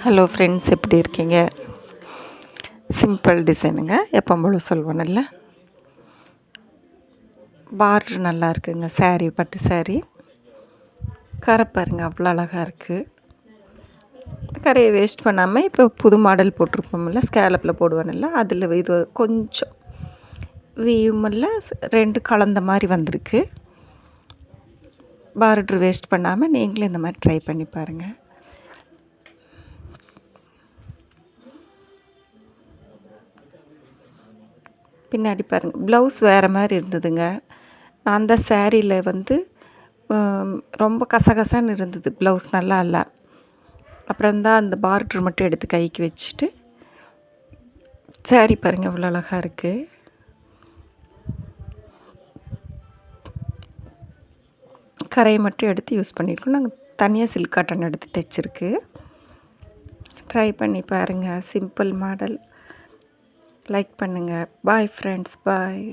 Hello friends, எப்படி இருக்கீங்க? Simple டிசைனுங்க, எப்போ போல சொல்லுவோம்ல. பார்ட்ரு நல்லா இருக்குங்க. சாரீ, பட்டு சாரீ கரை பாருங்க, அவ்வளோ அழகாக இருக்குது. கரையை வேஸ்ட் பண்ணாமல் இப்போ புது மாடல் போட்டிருப்போம்ல, ஸ்கேலப்பில் போடுவானில்ல, அதில் இது கொஞ்சம் வீயுமில்ல, ரெண்டு கலந்த மாதிரி வந்திருக்கு. பார்ட்ரு வேஸ்ட் பண்ணாமல் நீங்களும் இந்த மாதிரி ட்ரை பண்ணி பாருங்கள். பின்னாடி பாருங்கள், ப்ளவுஸ் வேறு மாதிரி இருந்ததுங்க. நான் அந்த சேரீயில் ரொம்ப கசகசன்னு இருந்தது, ப்ளவுஸ் நல்லா இல்லை. அப்புறம்தான் அந்த பார்ட்ரு மட்டும் எடுத்து கைக்கு வச்சுட்டு, சேரீ பாருங்கள் இவ்வளோ அழகாக இருக்குது. கரையை மட்டும் எடுத்து யூஸ் பண்ணியிருக்கோம். நாங்கள் தனியாக சில்க் காட்டன் எடுத்து தைச்சிருக்கு. ட்ரை பண்ணி பாருங்கள், சிம்பிள் மாடல். லைக் பண்ணுங்கள். பாய் ஃப்ரெண்ட்ஸ், பாய்.